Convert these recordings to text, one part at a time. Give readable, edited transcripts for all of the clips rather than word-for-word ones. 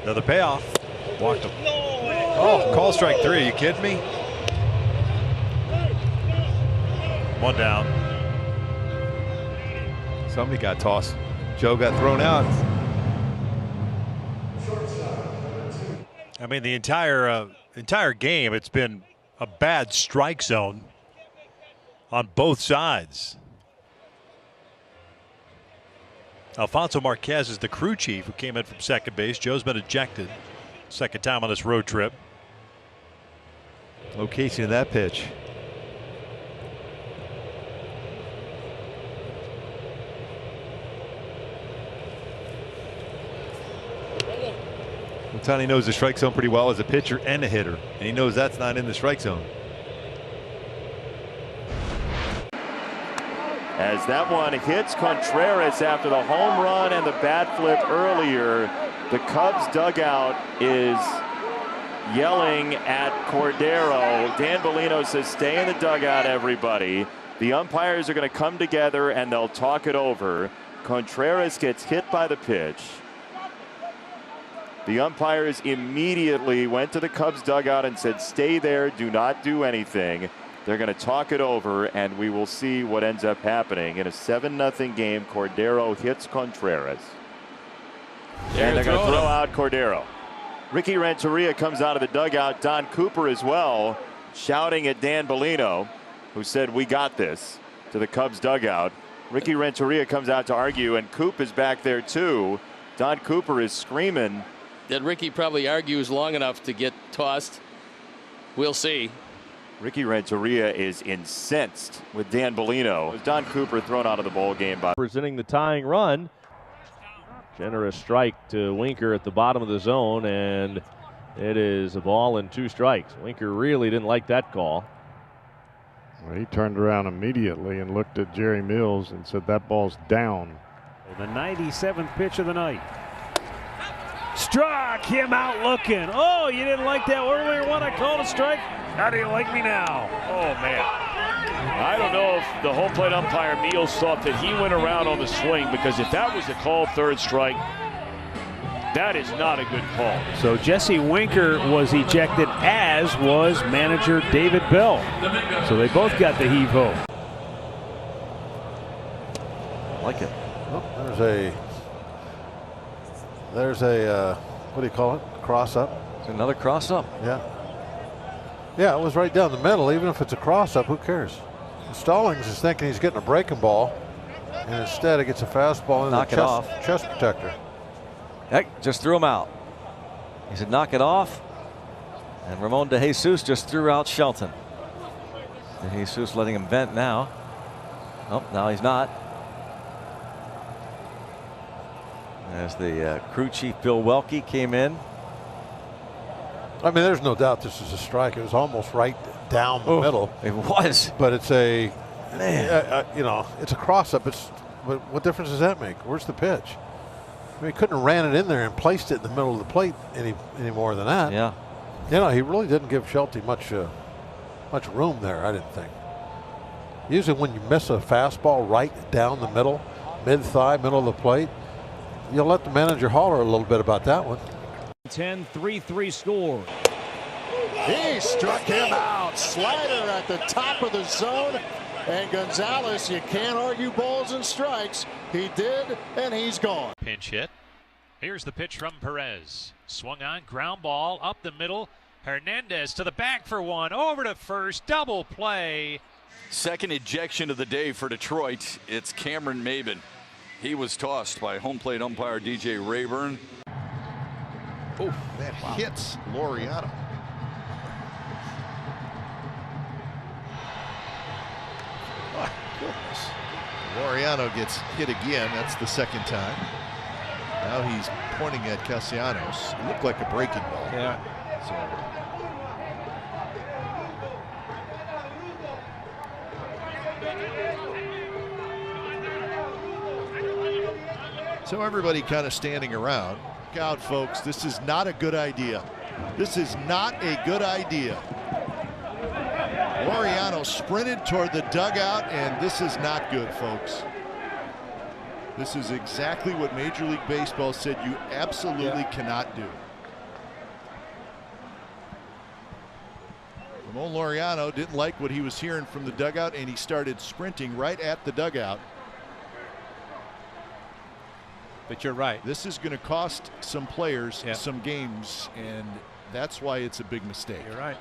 Another payoff. Walked him. Oh, call strike 3. Are you kidding me? One down. Somebody got tossed. Joe got thrown out. I mean, the entire game, it's been a bad strike zone on both sides. Alfonso Marquez is the crew chief who came in from second base. Joe's been ejected second time on this road trip. Location of that pitch. Ohtani knows the strike zone pretty well as a pitcher and a hitter, and he knows that's not in the strike zone. As that one hits Contreras after the home run and the bat flip earlier, the Cubs dugout is yelling at Cordero. Dan Bellino says, stay in the dugout, everybody. The umpires are going to come together and they'll talk it over. Contreras gets hit by the pitch. The umpires immediately went to the Cubs dugout and said, stay there, do not do anything. They're going to talk it over, and we will see what ends up happening. In a 7-0 game, Cordero hits Contreras. And they're going to throw out Cordero. Ricky Renteria comes out of the dugout. Don Cooper as well, shouting at Dan Bellino, who said, we got this, to the Cubs dugout. Ricky Renteria comes out to argue, and Coop is back there too. Don Cooper is screaming. That Ricky probably argues long enough to get tossed. We'll see. Ricky Renteria is incensed with Dan Bellino. Don Cooper thrown out of the ball game by presenting the tying run. Generous strike to Winker at the bottom of the zone, and it is a ball and 2 strikes. Winker really didn't like that call. Well, he turned around immediately and looked at Jerry Mills and said that ball's down. The 97th pitch of the night. Struck him out looking. Oh, you didn't like that earlier one I called a strike? How do you like me now? Oh, man. I don't know if the home plate umpire Mills thought that he went around on the swing, because if that was a called 3rd strike, that is not a good call. So Jesse Winker was ejected, as was manager David Bell. So they both got the heave-ho. Like it. Oh, there's a what do you call it? Cross up. It's another cross up. Yeah. Yeah, it was right down the middle. Even if it's a cross up, who cares? Stallings is thinking he's getting a breaking ball, and instead it gets a fastball in the chest protector. Heck, just threw him out. He said, knock it off. And Ramon De Jesus just threw out Shelton. De Jesus letting him vent now. Oh, now he's not. As the crew chief Bill Welke came in. I mean, there's no doubt this is a strike. It was almost right down the middle. It was. But it's a, you know, it's a cross-up. What difference does that make? Where's the pitch? I mean, he couldn't have ran it in there and placed it in the middle of the plate any more than that. Yeah. You know, he really didn't give Shelty much room there, I didn't think. Usually when you miss a fastball right down the middle, mid-thigh, middle of the plate, you'll let the manager holler a little bit about that one. 10-3-3 score. He struck him out. Slider at the top of the zone. And Gonzalez, you can't argue balls and strikes. He did, and he's gone. Pinch hit. Here's the pitch from Perez. Swung on, ground ball up the middle. Hernandez to the back for one. Over to first. Double play. Second ejection of the day for Detroit. It's Cameron Maben. He was tossed by home plate umpire DJ Rayburn. Oh, that hits Laureano. My goodness. Laureano gets hit again. That's the second time. Now he's pointing at Castellanos. It looked like a breaking ball. Yeah. So everybody kind of standing around. Look out, folks. This is not a good idea. This is not a good idea. Laureano sprinted toward the dugout, and this is not good, folks. This is exactly what Major League Baseball said you absolutely cannot do. Ramon Laureano didn't like what he was hearing from the dugout, and he started sprinting right at the dugout. But you're right. This is going to cost some players some games, and that's why it's a big mistake. You're right.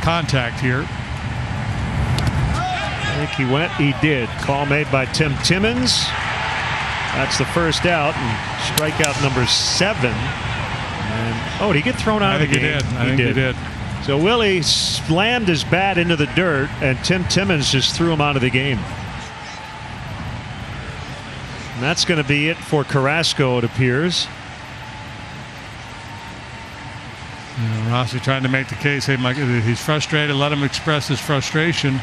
Contact here. I think he did. Call made by Tim Timmons. That's the first out, and strikeout number 7. And, did he get thrown out of the game? I think he did. So Willie slammed his bat into the dirt, and Tim Timmons just threw him out of the game. And that's going to be it for Carrasco, it appears. Rossi trying to make the case. Hey, Mike, he's frustrated. Let him express his frustration.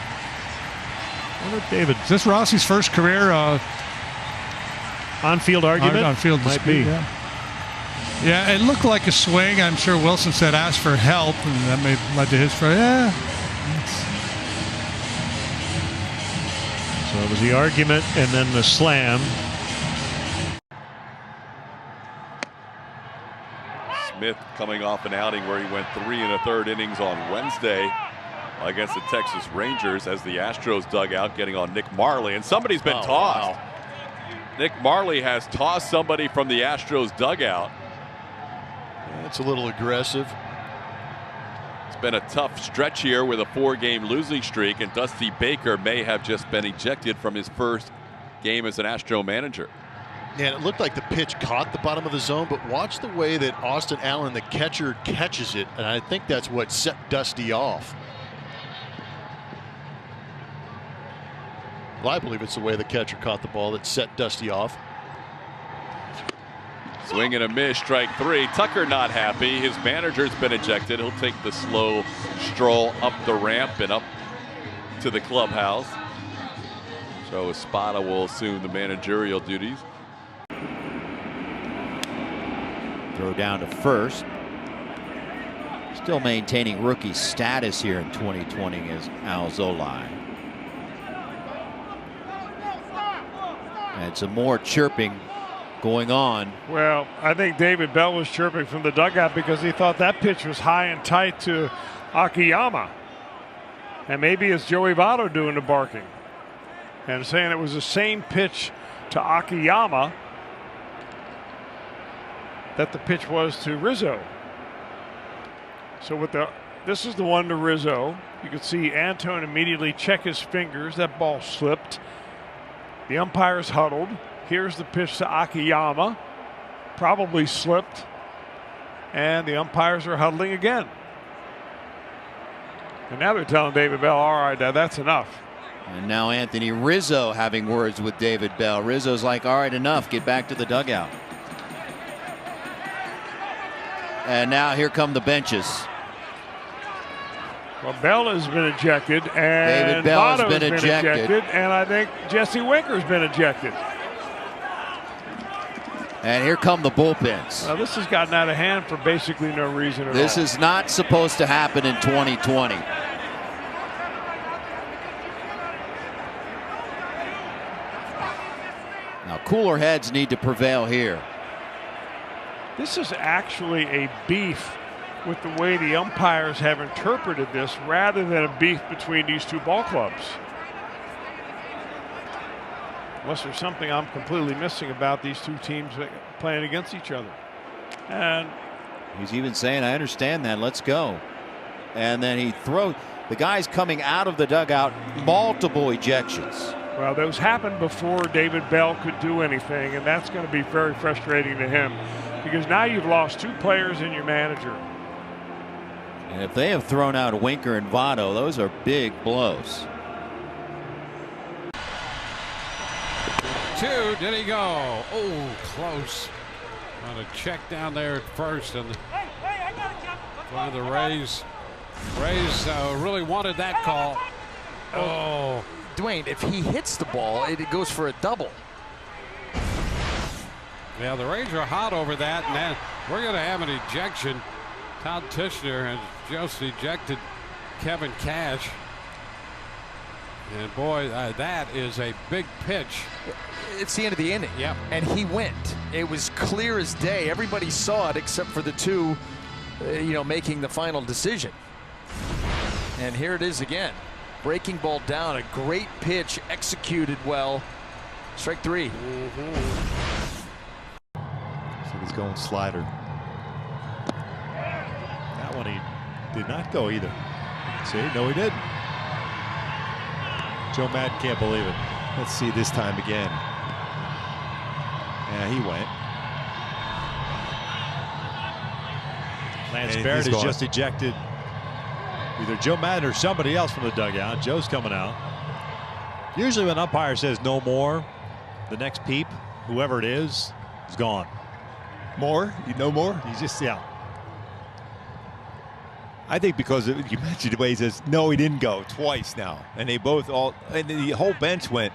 David, is this Rossi's first career on-field argument? On-field might dispute, be. Yeah, it looked like a swing. I'm sure Wilson said ask for help, and that may led to his. So it was the argument and then the slam. Smith coming off an outing where he went 3 1/3 innings on Wednesday against the Texas Rangers as the Astros dugout getting on Nick Marley, and somebody's been tossed. Wow. Nick Marley has tossed somebody from the Astros dugout. That's a little aggressive. It's been a tough stretch here with a 4-game losing streak, and Dusty Baker may have just been ejected from his first game as an Astro manager. Yeah, it looked like the pitch caught the bottom of the zone, but watch the way that Austin Allen, the catcher, catches it, and I think that's what set Dusty off. Well, I believe it's the way the catcher caught the ball that set Dusty off. Swing and a miss, strike 3. Tucker not happy. His manager's been ejected. He'll take the slow stroll up the ramp and up to the clubhouse. So Espada will assume the managerial duties. Throw down to first. Still maintaining rookie status here in 2020 is Alzolay. And some more chirping going on. Well, I think David Bell was chirping from the dugout because he thought that pitch was high and tight to Akiyama. And maybe it's Joey Votto doing the barking and saying it was the same pitch to Akiyama that the pitch was to Rizzo. So with this is the one to Rizzo. You can see Antone immediately check his fingers. That ball slipped. The umpire's huddled. Here's the pitch to Akiyama. Probably slipped. And the umpires are huddling again. And now they're telling David Bell, all right, now that's enough. And now Anthony Rizzo having words with David Bell. Rizzo's like, all right, enough. Get back to the dugout. And now here come the benches. Well, Bell has been ejected, and David Bell has been ejected, and I think Jesse Winker's been ejected. And here come the bullpens. Now, this has gotten out of hand for basically no reason at all. This is not supposed to happen in 2020. Now, cooler heads need to prevail here. This is actually a beef with the way the umpires have interpreted this rather than a beef between these two ball clubs. Unless there's something I'm completely missing about these two teams playing against each other. And he's even saying, I understand that, let's go. And then he throws, the guy's coming out of the dugout, multiple ejections. Well, those happened before David Bell could do anything, and that's going to be very frustrating to him because now you've lost 2 players and your manager. And if they have thrown out Winker and Votto, those are big blows. 2, did he go? Oh, close. On a check down there at first, and one of the Rays really wanted that call. Oh, Dwayne, if he hits the ball, it goes for a double. Yeah, the Rays are hot over that, and then we're going to have an ejection. Todd Tishner has just ejected Kevin Cash. And boy, that is a big pitch. It's the end of the inning. Yep. And he went. It was clear as day. Everybody saw it except for the 2, making the final decision. And here it is again. Breaking ball down, a great pitch, executed well. Strike 3. So he's going slider. That one he did not go either. See, no he didn't. Joe Madden can't believe it. Let's see this time again. Yeah, he went. Lance And Barrett he's has gone. just ejected either Joe Madden or somebody else from the dugout. Joe's coming out. Usually when an umpire says no more, the next peep, whoever it is gone. More? You know more? He's just, yeah. I think because you mentioned the way he says, no, he didn't go twice now. And they both and the whole bench went.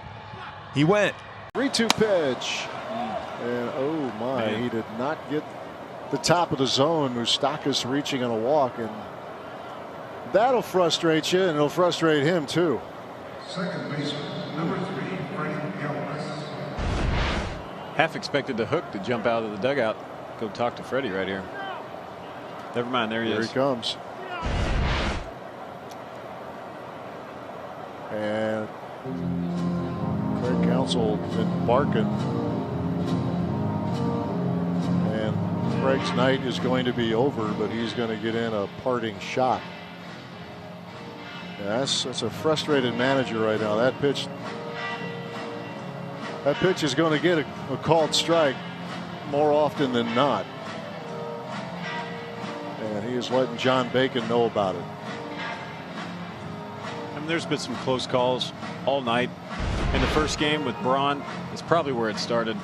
He went. 3-2 pitch. And oh my, he did not get the top of the zone. Moustakas reaching on a walk, and that'll frustrate you, and it'll frustrate him too. Second baseman, number 3, Freddie Elvis. Half expected the Hook to jump out of the dugout, go talk to Freddie right here. Never mind, there he is. Here he comes. And Craig Counsell been barking. And Craig's night is going to be over, but he's going to get in a parting shot. Yeah, that's a frustrated manager right now. That pitch is going to get a called strike more often than not. And he is letting John Bacon know about it. I mean, there's been some close calls all night. In the first game with Braun, it's probably where it started.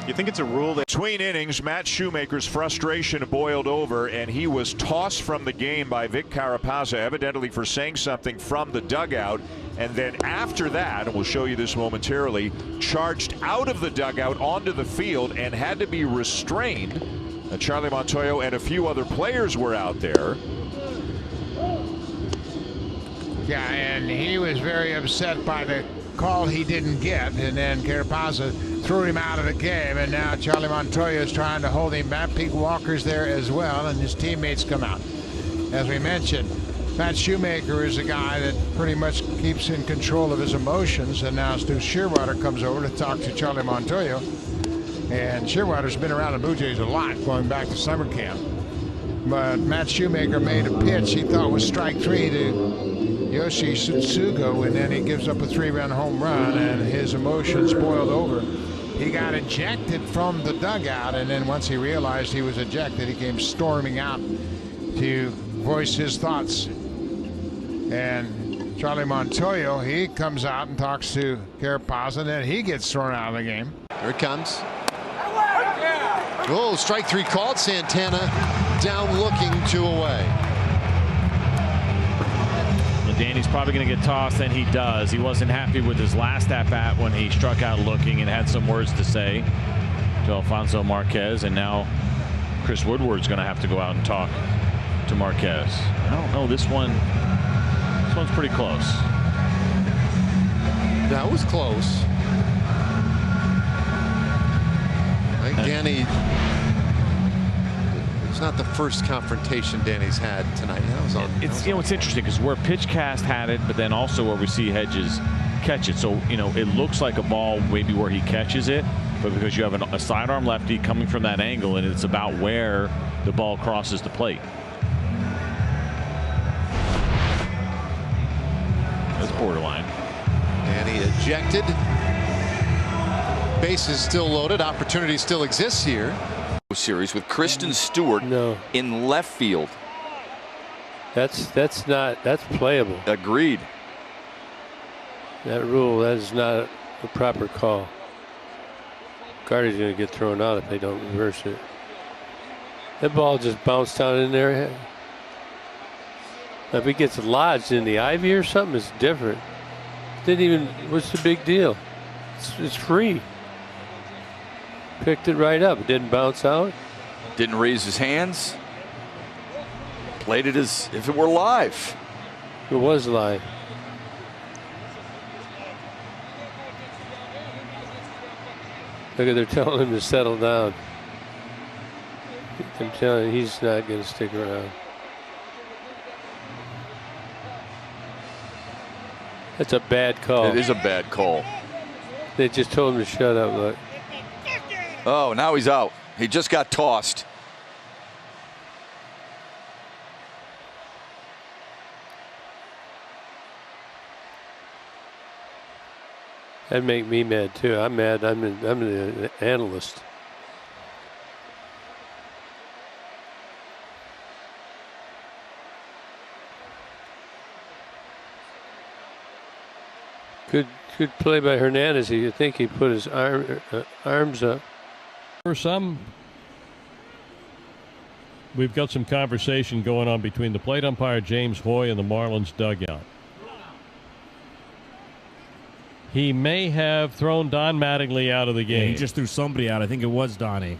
You think it's a rule that between innings, Matt Shoemaker's frustration boiled over, and he was tossed from the game by Vic Carapazza, evidently for saying something from the dugout. And then after that, and we'll show you this momentarily, charged out of the dugout onto the field and had to be restrained. Charlie Montoyo and a few other players were out there. Yeah, and he was very upset by the call he didn't get, and then Carapazza threw him out of the game, and now Charlie Montoyo is trying to hold him back. Pete Walker's there as well, and his teammates come out. As we mentioned, Matt Shoemaker is a guy that pretty much keeps in control of his emotions, and now Stu Shearwater comes over to talk to Charlie Montoyo. And Shearwater's been around the Blue Jays a lot going back to summer camp. But Matt Shoemaker made a pitch he thought was strike 3 to Yoshi Tsutsugo, and then he gives up a 3-run home run, and his emotions boiled over. He got ejected from the dugout, and then once he realized he was ejected, he came storming out to voice his thoughts. And Charlie Montoyo, he comes out and talks to Carapazza, and then he gets thrown out of the game. Here it comes. Oh, strike 3 called. Santana down looking, 2 away. Well, Danny's probably going to get tossed, and he does. He wasn't happy with his last at-bat when he struck out looking and had some words to say to Alfonso Marquez, and now Chris Woodward's going to have to go out and talk to Marquez. I don't know, this one's pretty close. That was close. I think Danny, it's not the first confrontation Danny's had tonight. That was on. It's it's interesting because where PitchCast had it, but then also where we see Hedges catch it. So it looks like a ball maybe where he catches it, but because you have a sidearm lefty coming from that angle, and it's about where the ball crosses the plate. That's borderline. Danny ejected. Bases still loaded. Opportunity still exists here. Series with Kristen Stewart in left field. That's playable. Agreed. That is not a proper call. Gardy's going to get thrown out if they don't reverse it. That ball just bounced down in there. If it gets lodged in the ivy or something, it's different. What's the big deal? It's free. Picked it right up. It didn't bounce out. Didn't raise his hands. Played it as if it were live. It was live. Look at, they're telling him to settle down. I'm telling you, he's not going to stick around. That's a bad call. It is a bad call. They just told him to shut up. Look. Oh, now he's out. He just got tossed. That'd make me mad too. I'm mad. I'm the analyst. Good play by Hernandez. You think he put his arms up. For some, we've got some conversation going on between the plate umpire James Hoy and the Marlins dugout. He may have thrown Don Mattingly out of the game. Yeah, he just threw somebody out. I think it was Donnie.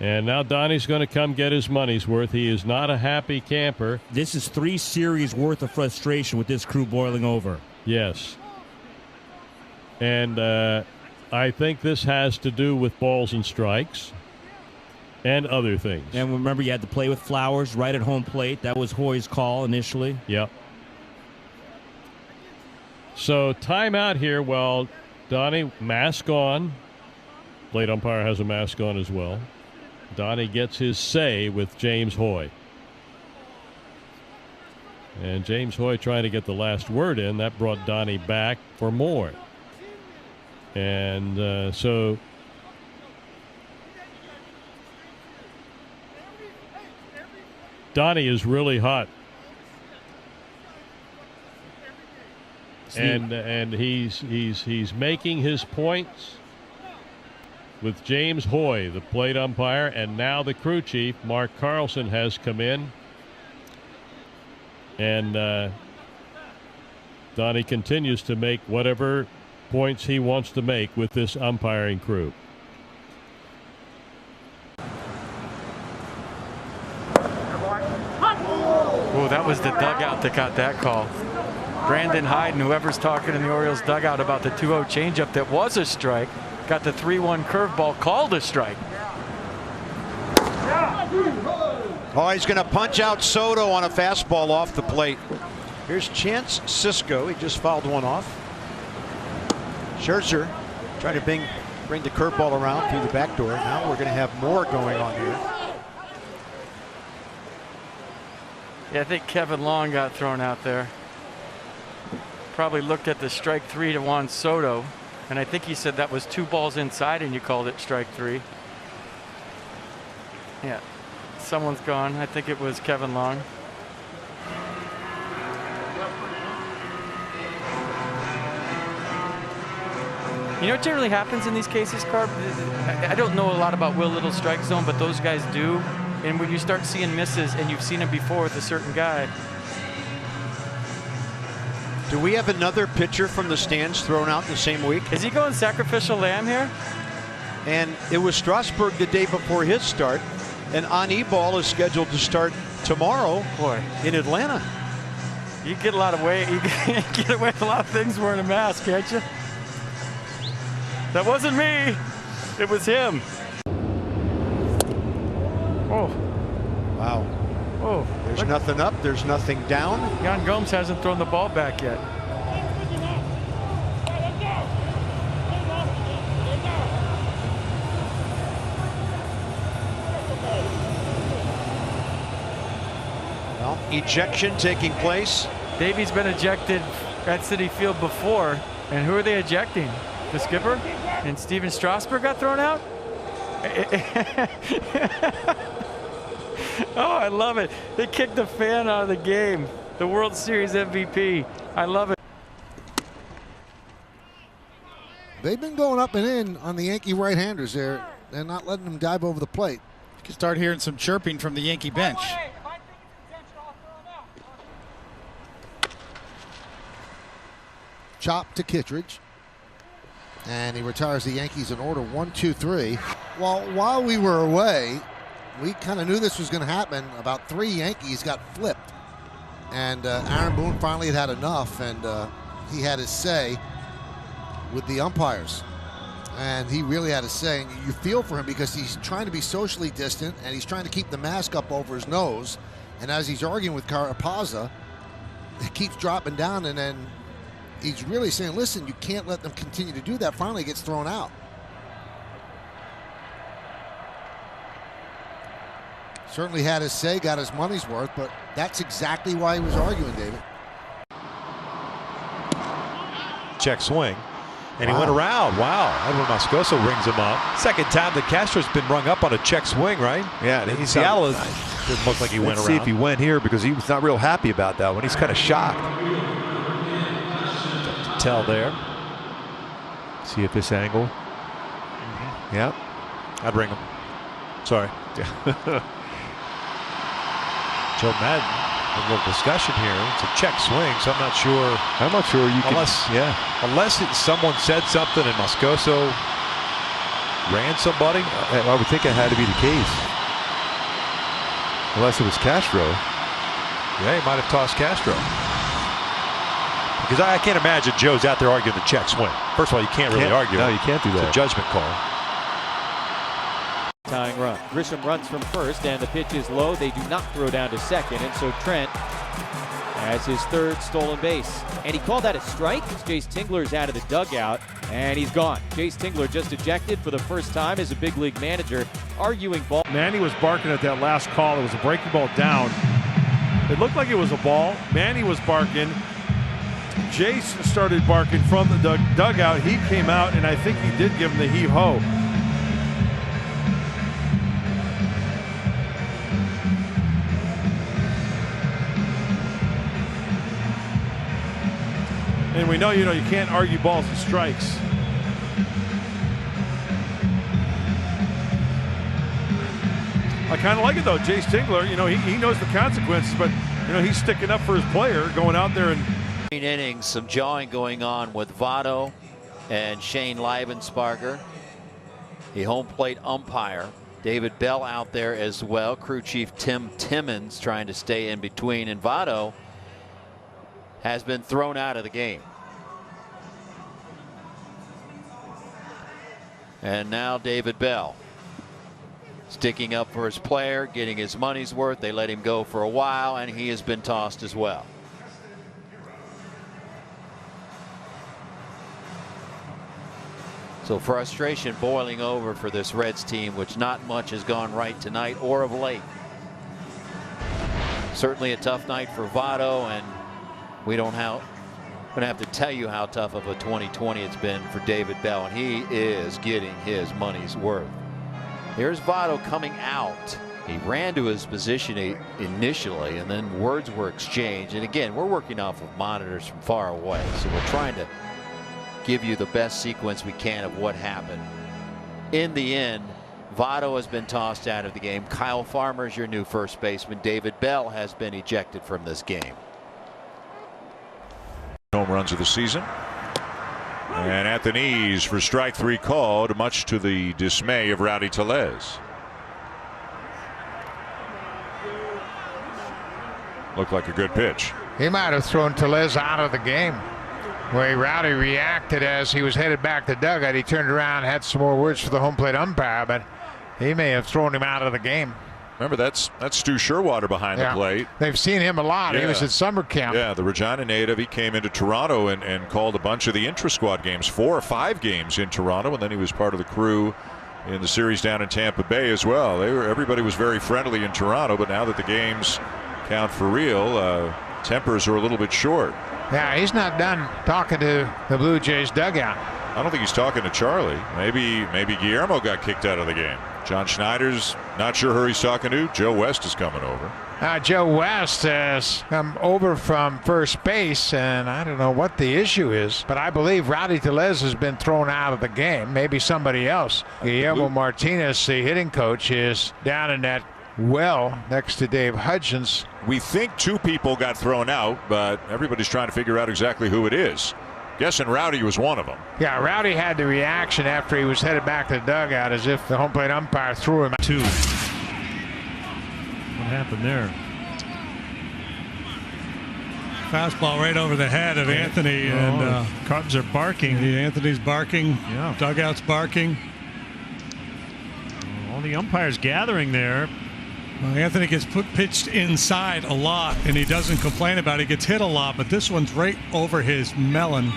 And now Donnie's going to come get his money's worth. He is not a happy camper. This is 3 series worth of frustration with this crew boiling over. Yes. And I think this has to do with balls and strikes and other things. And remember, you had to play with Flowers right at home plate. That was Hoy's call initially. Yep. So timeout here while Donnie, mask on. Plate umpire has a mask on as well. Donnie gets his say with James Hoy. And James Hoy trying to get the last word in. That brought Donnie back for more. And so Donnie is really hot. And he's making his points with James Hoy, the plate umpire, and now the crew chief, Mark Carlson, has come in. And Donnie continues to make whatever points he wants to make with this umpiring crew. Oh, that was the dugout that got that call. Brandon Hyde and whoever's talking in the Orioles dugout about the 2-0 changeup that was a strike, got the 3-1 curveball called a strike. Oh, he's going to punch out Soto on a fastball off the plate. Here's Chance Sisco. He just fouled one off. Scherzer trying to bring the curveball around through the back door. Now we're going to have more going on here. Yeah, I think Kevin Long got thrown out there. Probably looked at the strike 3 to Juan Soto, and I think he said that was 2 balls inside and you called it strike 3. Yeah, someone's gone. I think it was Kevin Long. You know what generally happens in these cases, Carb? I don't know a lot about Will Little's strike zone, but those guys do. And when you start seeing misses, and you've seen them before with a certain guy. Do we have another pitcher from the stands thrown out in the same week? Is he going sacrificial lamb here? And it was Strasburg the day before his start. And Anibal is scheduled to start tomorrow in Atlanta. You get a lot of weight. You get away with a lot of things wearing a mask, can't you? That wasn't me. It was him. Oh. Wow. Oh. There's nothing up. There's nothing down. Yan Gomes hasn't thrown the ball back yet. Well, ejection taking place. Davey's been ejected at Citi Field before. And who are they ejecting? The skipper? And Steven Strasburg got thrown out? Oh, I love it. They kicked the fan out of the game. The World Series MVP. I love it. They've been going up and in on the Yankee right-handers there. They're not letting them dive over the plate. You can start hearing some chirping from the Yankee bench. Chop to Kittredge. And he retires the Yankees in order 1, 2, 3. Well, while we were away, we kind of knew this was going to happen. About 3 Yankees got flipped. And Aaron Boone finally had enough, and he had his say with the umpires. And he really had a say. And you feel for him because he's trying to be socially distant and he's trying to keep the mask up over his nose. And as he's arguing with Carapazza, it keeps dropping down, and then he's really saying, listen, you can't let them continue to do that. Finally gets thrown out. Certainly had his say, got his money's worth, but that's exactly why he was arguing, David. Check swing. And he went around. Wow. Edwin Moscoso rings him up. Second time that Castro's been rung up on a check swing, right? Yeah. In Seattle, it didn't look like he went around. Let's see if he went here, because he was not real happy about that one. He's kind of shocked. To tell there. See if this angle. Yep. I'd ring him. Sorry. Joe Madden, a little discussion here. It's a check swing, so I'm not sure. You can. Unless someone said something and Moscoso ran somebody. I would think it had to be the case. Unless it was Castro. Yeah, he might have tossed Castro. Because I can't imagine Joe's out there arguing the check swing. First of all, you can't really argue. No, you can't do that. It's a judgment call. Tying run. Grisham runs from first, and the pitch is low. They do not throw down to second, and so Trent has his third stolen base. And he called that a strike. Jace Tingler's out of the dugout, and he's gone. Jace Tingler just ejected for the first time as a big league manager, arguing ball. Manny was barking at that last call. It was a breaking ball down. It looked like it was a ball. Manny was barking. Jace started barking from the dugout. He came out, and I think he did give him the heave-ho. And we know, you can't argue balls and strikes. I kind of like it, though. Jace Tingler, he knows the consequences, but, he's sticking up for his player, going out there and... Innings, some jawing going on with Votto and Shane Leibensparger. The home plate umpire, David Bell, out there as well. Crew chief Tim Timmons trying to stay in between, and Votto has been thrown out of the game. And now David Bell sticking up for his player, getting his money's worth. They let him go for a while, and he has been tossed as well. So frustration boiling over for this Reds team, which not much has gone right tonight or of late. Certainly a tough night for Votto, and we don't have to tell you how tough of a 2020 it's been for David Bell, and he is getting his money's worth. Here's Votto coming out. He ran to his position initially, and then words were exchanged. And again, we're working off of monitors from far away, so we're trying to give you the best sequence we can of what happened. In the end, Votto has been tossed out of the game. Kyle Farmer is your new first baseman. David Bell has been ejected from this game. Home runs of the season. And at the knees for strike three called, much to the dismay of Rowdy Tellez. Looked like a good pitch. He might have thrown Tellez out of the game. The way Rowdy reacted as he was headed back to dugout, he turned around, had some more words for the home plate umpire, but he may have thrown him out of the game. Remember, that's Stu Sherwater behind the plate. They've seen him a lot. Yeah. He was at summer camp. Yeah, the Regina native. He came into Toronto and called a bunch of the intra-squad games, 4 or 5 games in Toronto, and then he was part of the crew in the series down in Tampa Bay as well. Everybody was very friendly in Toronto, but now that the games count for real, tempers are a little bit short. Yeah, he's not done talking to the Blue Jays dugout. I don't think he's talking to Charlie. Maybe Guillermo got kicked out of the game. John Schneider's not sure who he's talking to. Joe West is coming over. Joe West has come over from first base, and I don't know what the issue is, but I believe Rowdy Tellez has been thrown out of the game. Maybe somebody else. Guillermo Martinez, the hitting coach, is down in that well next to Dave Hudgens. We think 2 people got thrown out, but everybody's trying to figure out exactly who it is. Guessing Rowdy was one of them. Yeah, Rowdy had the reaction after he was headed back to the dugout as if the home plate umpire threw him out. 2. What happened there? Fastball right over the head of Anthony, and Cubs are barking. Anthony's barking. Yeah. Dugout's barking. All the umpires gathering there. Well, Anthony gets pitched inside a lot, and he doesn't complain about it. He gets hit a lot, but this one's right over his melon.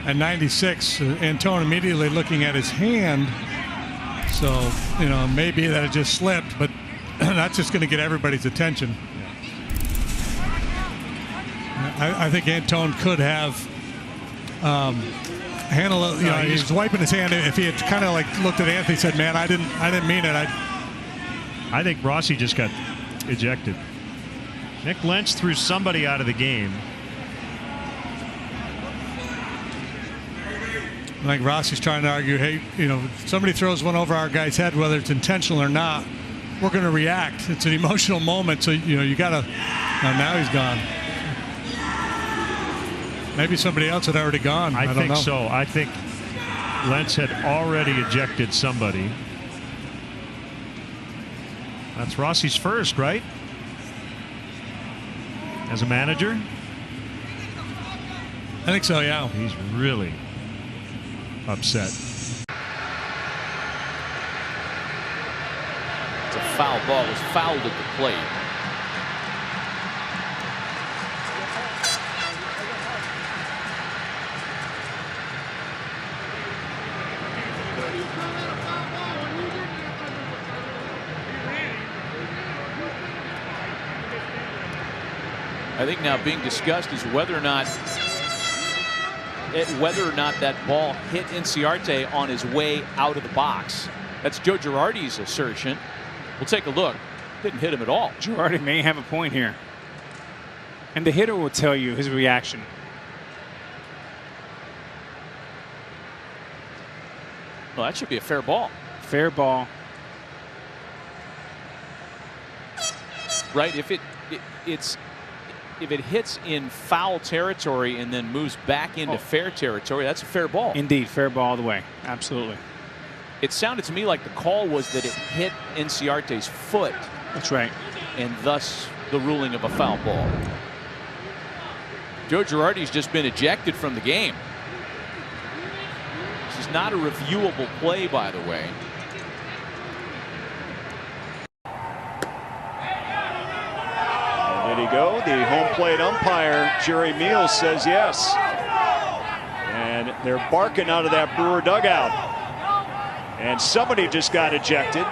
At 96, Antone immediately looking at his hand. So, maybe that it just slipped, but that's just going to get everybody's attention. I think Antone could have handled. He's wiping his hand. If he had kind of like looked at Anthony and said, "Man, I didn't mean it." I think Rossi just got ejected. Nick Lynch threw somebody out of the game. Like Rossi's trying to argue, hey, if somebody throws one over our guy's head, whether it's intentional or not, we're going to react. It's an emotional moment, so you got to. Now he's gone. Maybe somebody else had already gone. I don't know. So. I think Lentz had already ejected somebody. That's Rossi's first, right? As a manager? I think so, yeah. He's really upset. It's a foul ball. It was fouled at the plate. I think now being discussed is whether or not that ball hit Inciarte on his way out of the box. That's Joe Girardi's assertion. We'll take a look. Didn't hit him at all. Girardi may have a point here. And the hitter will tell you his reaction. Well, that should be a fair ball. Fair ball. Right? If it hits in foul territory and then moves back into fair territory, that's a fair ball. Indeed, fair ball all the way. Absolutely. It sounded to me like the call was that it hit Inciarte's foot. That's right. And thus the ruling of a foul ball. Joe Girardi's just been ejected from the game. This is not a reviewable play, by the way. Did he go? The home plate umpire, Jerry Meals, says yes. And they're barking out of that Brewer dugout. And somebody just got ejected.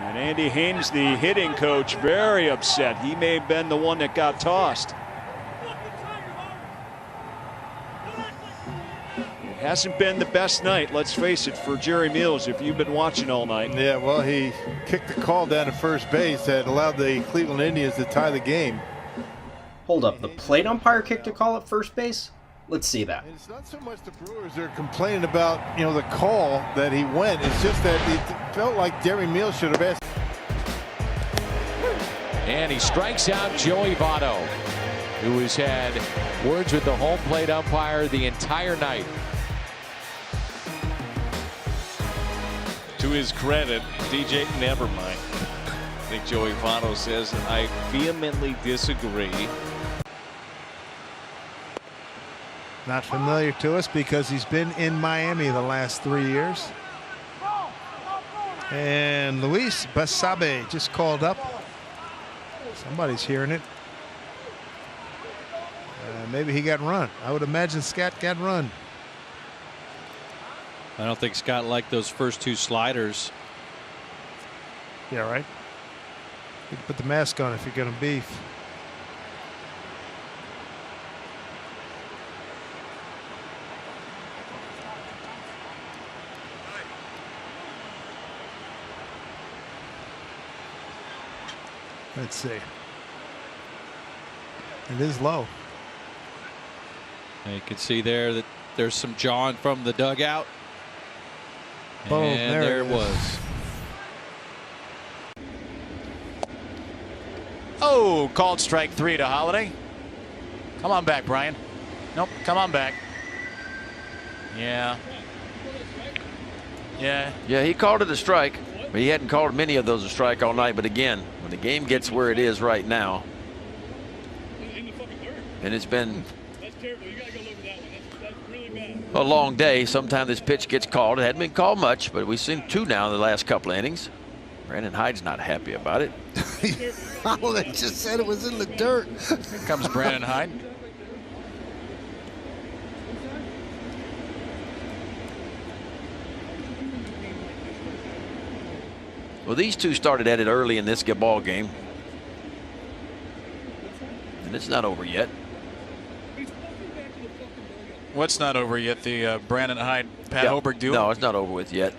And Andy Haynes, the hitting coach, very upset. He may have been the one that got tossed. It hasn't been the best night, let's face it, for Jerry Meals if you've been watching all night. Yeah, well, he kicked the call down to first base that allowed the Cleveland Indians to tie the game. Hold up, the plate umpire kicked a call at first base? Let's see that. It's not so much the Brewers are complaining about, the call that he went. It's just that it felt like Jerry Meals should have asked. And he strikes out Joey Votto, who has had words with the home plate umpire the entire night. To his credit, DJ, never mind. I think Joey Votto says, I vehemently disagree. Not familiar to us because he's been in Miami the last 3 years. And Luis Basabe just called up. Somebody's hearing it. Maybe he got run. I would imagine Scott got run. I don't think Scott liked those first two sliders. Yeah, right. You can put the mask on if you're going to beef. Let's see. It is low. And you can see there that there's some jawing from the dugout. Boom, and there it was. Oh, called strike 3 to Holiday. Come on back, Brian. Nope, come on back. Yeah. Yeah, he called it a strike. He hadn't called many of those a strike all night, but again, when the game gets where it is right now, and it's been a long day, sometimes this pitch gets called. It hadn't been called much, but we've seen 2 now in the last couple of innings. Brandon Hyde's not happy about it. Oh, they just said it was in the dirt. Here comes Brandon Hyde. Well, these two started at it early in this ball game, and it's not over yet. What's not over yet? The Brandon Hyde, Pat Hoberg duel? No, it's not over with yet.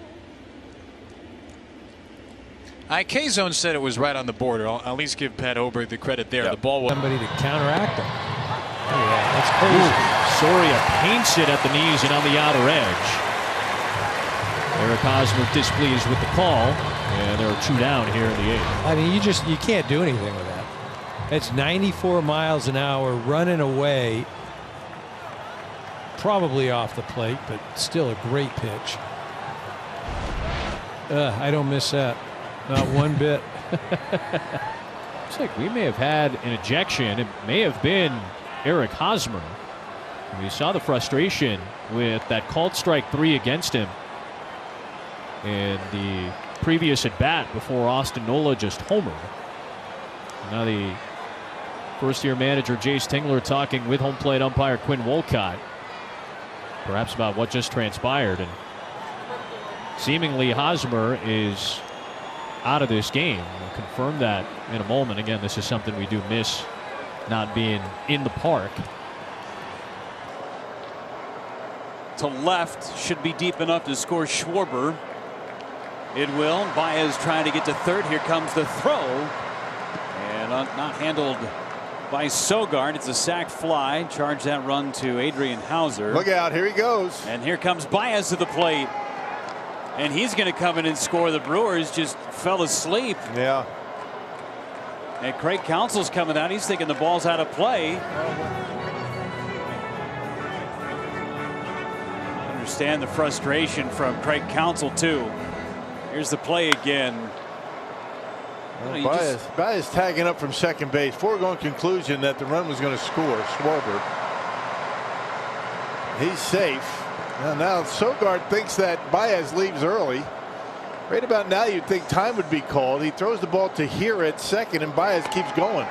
IK Zone said it was right on the border. I'll at least give Pat Hoberg the credit there. The ball was somebody to counteract him. Yeah, that's crazy. Soria paints it at the knees and on the outer edge. Eric Hosmer displeased with the call, and there are 2 down here in the 8th. I mean, you can't do anything with that. It's 94 miles an hour running away, probably off the plate, but still a great pitch. I don't miss that. Not one bit. Looks like we may have had an ejection. It may have been Eric Hosmer. We saw the frustration with that called strike 3 against him in the previous at bat before Austin Nola just homered. Now the first-year manager Jace Tingler talking with home plate umpire Quinn Wolcott, perhaps about what just transpired, and seemingly Hosmer is out of this game. We'll confirm that in a moment. Again, this is something we do miss, not being in the park. To left, should be deep enough to score Schwarber. It will. Baez trying to get to third. Here comes the throw, and not handled by Sogard. It's a sac fly. Charge that run to Adrian Hauser. Look out, here he goes. And here comes Baez to the plate. And he's going to come in and score. The Brewers just fell asleep. Yeah. And Craig Counsell's coming out. He's thinking the ball's out of play. Understand the frustration from Craig Counsell too. Here's the play again. Well, Baez tagging up from second base. Foregone conclusion that the run was going to score. Schwarber. He's safe. Now Sogard thinks that Baez leaves early. Right about now you'd think time would be called. He throws the ball to here at second, and Baez keeps going.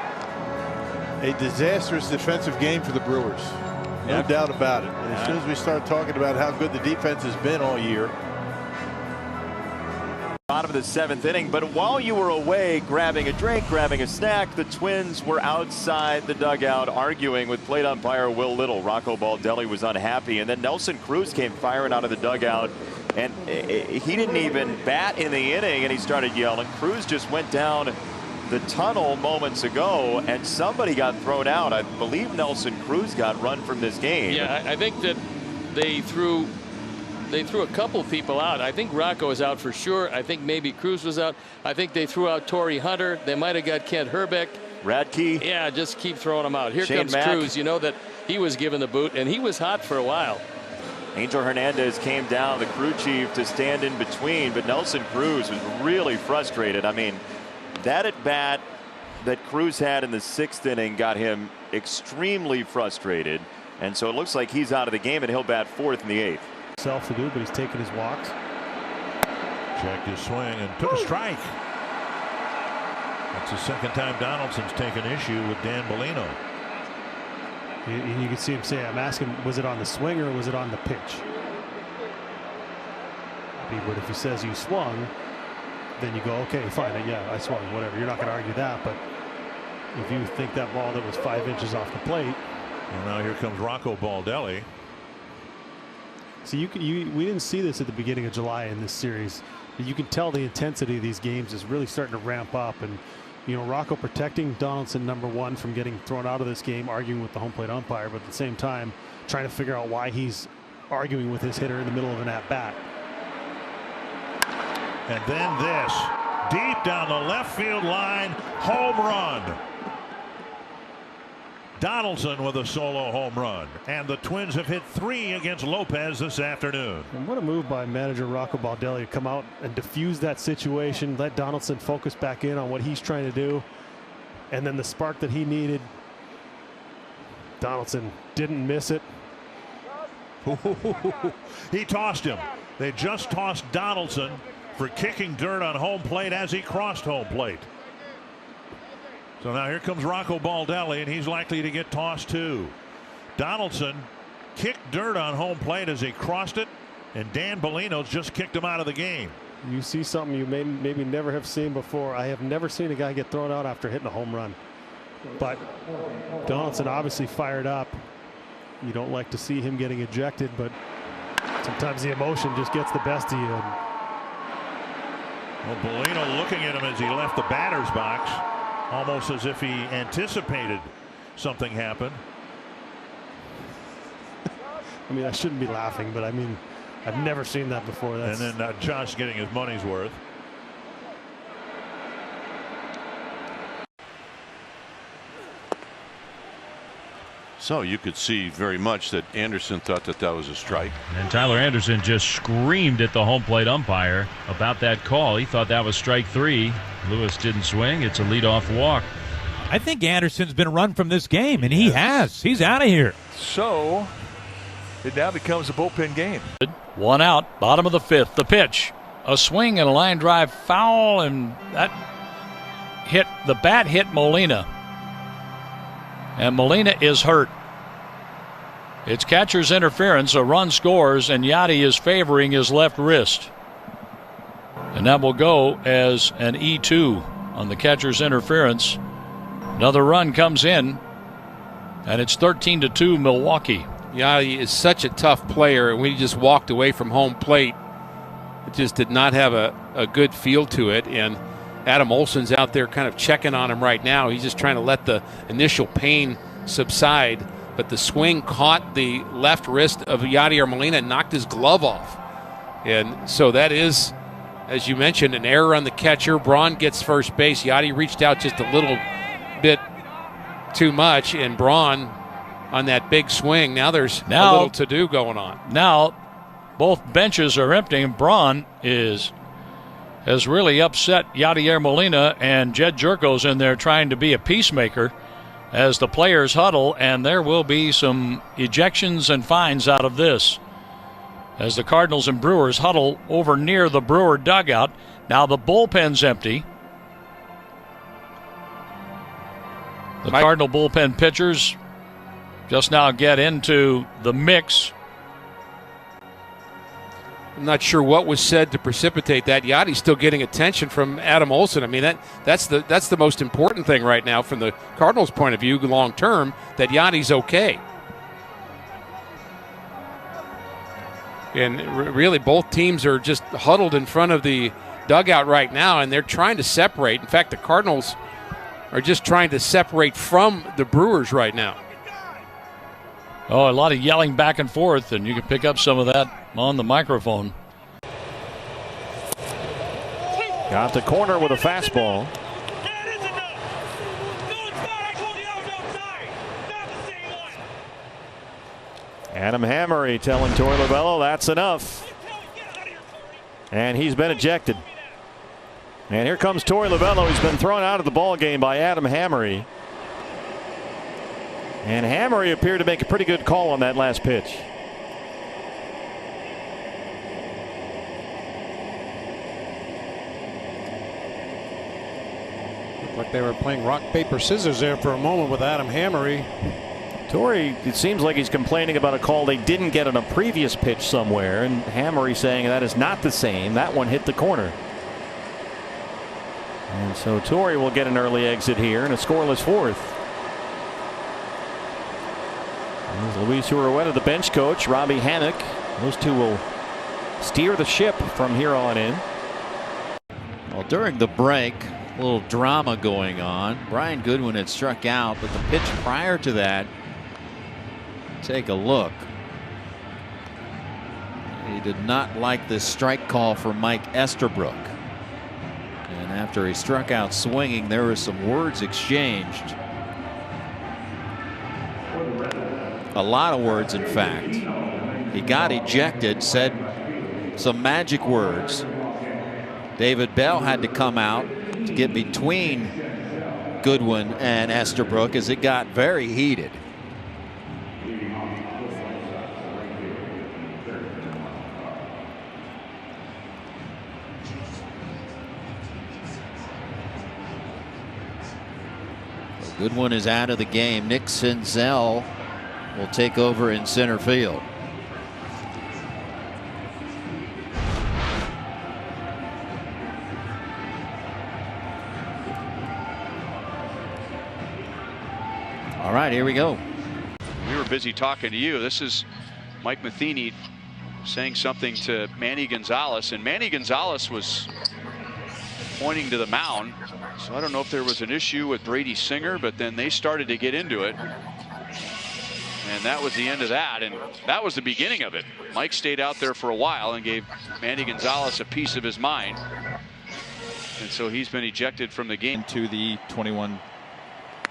A disastrous defensive game for the Brewers. No doubt about it. As soon as we start talking about how good the defense has been all year. Bottom of the 7th inning, but while you were away grabbing a drink, grabbing a snack, the Twins were outside the dugout arguing with plate umpire Will Little. Rocco Baldelli was unhappy, and then Nelson Cruz came firing out of the dugout, and he didn't even bat in the inning, and he started yelling. Cruz just went down the tunnel moments ago, and somebody got thrown out. I believe Nelson Cruz got run from this game. Yeah, I think that they threw a couple of people out. I think Rocco was out for sure. I think maybe Cruz was out. I think they threw out Torrey Hunter. They might have got Kent Herbeck. Radke. Yeah, just keep throwing them out. Here Shane comes Mack. Cruz. You know that he was given the boot, and he was hot for a while. Angel Hernandez came down, the crew chief, to stand in between, but Nelson Cruz was really frustrated. I mean, that at bat that Cruz had in the 6th inning got him extremely frustrated, and so it looks like he's out of the game, and he'll bat 4th in the 8th. Self to do, but he's taking his walks. Checked his swing and took a strike. That's the second time Donaldson's taken issue with Dan Bellino. You can see him say, I'm asking, was it on the swing or was it on the pitch? But if he says you swung, then you go, okay, fine, yeah, I swung, whatever. You're not going to argue that, but if you think that ball that was 5 inches off the plate. Well, now here comes Rocco Baldelli. So we didn't see this at the beginning of July in this series. You can tell the intensity of these games is really starting to ramp up, and you know, Rocco protecting Donaldson, number one, from getting thrown out of this game, arguing with the home plate umpire, but at the same time trying to figure out why he's arguing with his hitter in the middle of an at-bat. And then this, deep down the left field line, home run. Donaldson with a solo home run. And the Twins have hit 3 against Lopez this afternoon. And what a move by manager Rocco Baldelli to come out and diffuse that situation, let Donaldson focus back in on what he's trying to do. And then the spark that he needed, Donaldson didn't miss it. He tossed him. They just tossed Donaldson for kicking dirt on home plate as he crossed home plate. So now here comes Rocco Baldelli, and he's likely to get tossed too. Donaldson kicked dirt on home plate as he crossed it, and Dan Bellino's just kicked him out of the game. You see something you maybe never have seen before. I have never seen a guy get thrown out after hitting a home run. But Donaldson obviously fired up. You don't like to see him getting ejected, but sometimes the emotion just gets the best of you. Well, Bellino looking at him as he left the batter's box, almost as if he anticipated something happened. I mean, I shouldn't be laughing, but I mean, I've never seen that before. And then Josh getting his money's worth. So you could see very much that Anderson thought that was a strike. And Tyler Anderson just screamed at the home plate umpire about that call. He thought that was strike 3. Lewis didn't swing. It's a leadoff walk. I think Anderson's been run from this game, and he has. He's out of here. So it now becomes a bullpen game. 1 out, bottom of the 5th. The pitch, a swing and a line drive foul, and that hit the bat hit Molina. And Molina is hurt. It's catcher's interference. A run scores, and Yachty is favoring his left wrist. And that will go as an E2 on the catcher's interference. Another run comes in, and it's 13-2 Milwaukee. Yachty is such a tough player, and we just walked away from home plate. It just did not have a good feel to it, and Adam Olson's out there kind of checking on him right now. He's just trying to let the initial pain subside, but the swing caught the left wrist of Yadier Molina and knocked his glove off. And so that is, as you mentioned, an error on the catcher. Braun gets first base. Yachty reached out just a little bit too much, and Braun on that big swing. Now there's a little to-do going on. Now both benches are empty, and Braun has really upset Yadier Molina, and Jed Jerko's in there trying to be a peacemaker as the players huddle, and there will be some ejections and fines out of this as the Cardinals and Brewers huddle over near the Brewer dugout. Now the bullpen's empty. The Cardinal bullpen pitchers just now get into the mix. I'm not sure what was said to precipitate that. Yachty's still getting attention from Adam Olson. I mean, that's the most important thing right now from the Cardinals' point of view, long term, that Yachty's okay. And really, both teams are just huddled in front of the dugout right now, and they're trying to separate. In fact, the Cardinals are just trying to separate from the Brewers right now. Oh, a lot of yelling back and forth, and you can pick up some of that on the microphone. Got the corner with a fastball. Adam Hammery telling Torey Lovullo that's enough. And he's been ejected. And here comes Torey Lovullo. He's been thrown out of the ball game by Adam Hammery. And Hammery appeared to make a pretty good call on that last pitch. Looked like they were playing rock, paper, scissors there for a moment with Adam Hammery. Torey, it seems like he's complaining about a call they didn't get on a previous pitch somewhere, and Hammery saying that is not the same. That one hit the corner. And so Torey will get an early exit here and a scoreless 4th. Luis Urueta, the bench coach, Robbie Hannock. Those two will steer the ship from here on in. Well, during the break, a little drama going on. Brian Goodwin had struck out, but the pitch prior to that, take a look. He did not like this strike call for Mike Estabrook. And after he struck out swinging, there were some words exchanged. A lot of words, in fact. He got ejected, said some magic words. David Bell had to come out to get between Goodwin and Estabrook as it got very heated. Goodwin is out of the game. Nick Senzel will take over in center field. All right, here we go. We were busy talking to you. This is Mike Matheny saying something to Manny Gonzalez, and Manny Gonzalez was pointing to the mound. So I don't know if there was an issue with Brady Singer, but then they started to get into it. And that was the end of that, and that was the beginning of it. Mike stayed out there for a while and gave Manny Gonzalez a piece of his mind. And so he's been ejected from the game. To the 21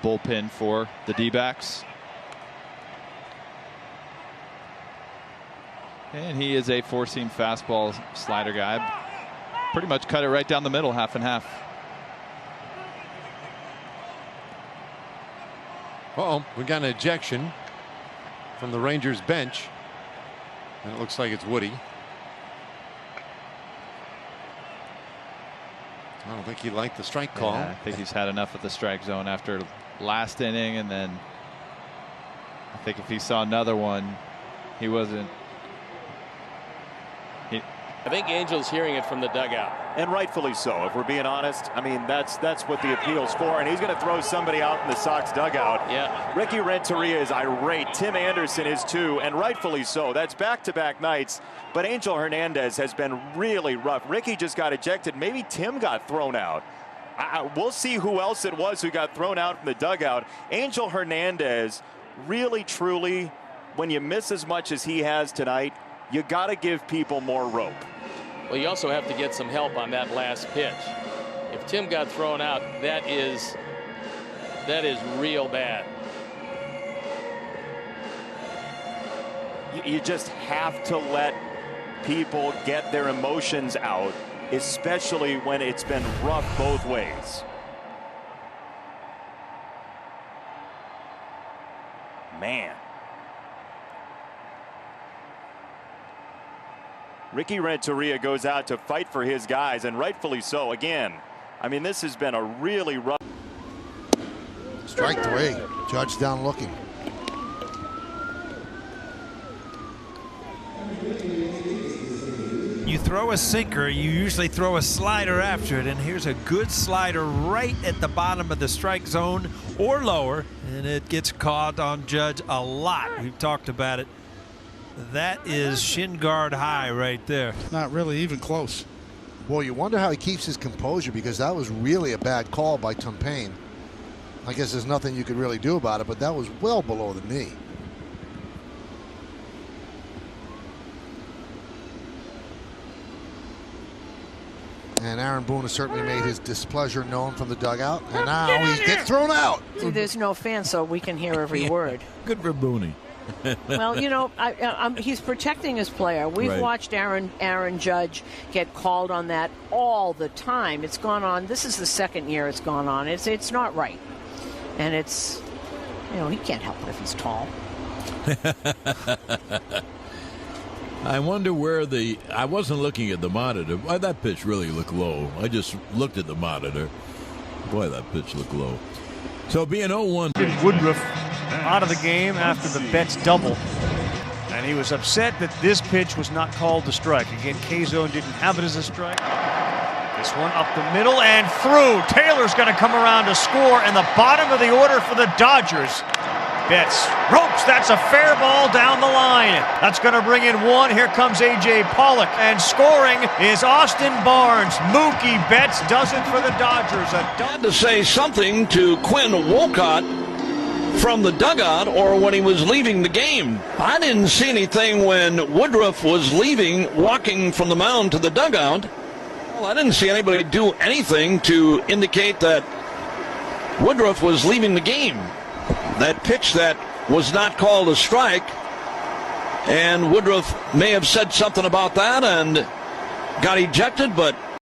bullpen for the D-backs. And he is a four-seam fastball slider guy. Pretty much cut it right down the middle, half and half. Uh-oh, we got an ejection from the Rangers bench. And it looks like it's Woody. I don't think he liked the strike call. Yeah, I think he's had enough of the strike zone after last inning, and then I think if he saw another one, he wasn't. I think Angel's hearing it from the dugout. And rightfully so, if we're being honest. I mean, that's what the appeal's for, and he's going to throw somebody out in the Sox dugout. Yeah. Ricky Renteria is irate. Tim Anderson is too, and rightfully so. That's back-to-back nights, but Angel Hernandez has been really rough. Ricky just got ejected. Maybe Tim got thrown out. We'll see who else it was who got thrown out from the dugout. Angel Hernandez, really, truly, when you miss as much as he has tonight, you got to give people more rope. Well, you also have to get some help on that last pitch. If Tim got thrown out, that is real bad. You just have to let people get their emotions out, especially when it's been rough both ways. Man. Ricky Renteria goes out to fight for his guys, and rightfully so. Again, I mean, this has been a really rough. Strike three. Judge down looking. You throw a sinker, you usually throw a slider after it, and here's a good slider right at the bottom of the strike zone or lower, and it gets caught on Judge a lot. We've talked about it. That is shin guard high right there. Not really even close. Well, you wonder how he keeps his composure, because that was really a bad call by Tumpane. I guess there's nothing you could really do about it, but that was well below the knee. And Aaron Boone has certainly made his displeasure known from the dugout, and now he gets thrown out. There's no fan, so we can hear every word. Good for Booney. Well, you know, he's protecting his player. We've watched Aaron Judge get called on that all the time. It's gone on. This is the second year it's gone on. It's not right, and it's, you know, he can't help it if he's tall. I wonder where I wasn't looking at the monitor. Boy, that pitch really looked low. I just looked at the monitor. Boy, that pitch looked low. So being 0-1. Woodruff out of the game after the Betts double. And he was upset that this pitch was not called a strike. Again, K-Zone didn't have it as a strike. This one up the middle and through. Taylor's going to come around to score in the bottom of the order for the Dodgers. Betts ropes. That's a fair ball down the line. That's going to bring in one. Here comes A.J. Pollock. And scoring is Austin Barnes. Mookie Betts does it for the Dodgers. Had to say something to Quinn Wolcott from the dugout or when he was leaving the game. I didn't see anything when Woodruff was leaving, walking from the mound to the dugout. Well, I didn't see anybody do anything to indicate that Woodruff was leaving the game. that pitch that was not called a strike. And Woodruff may have said something about that and got ejected, but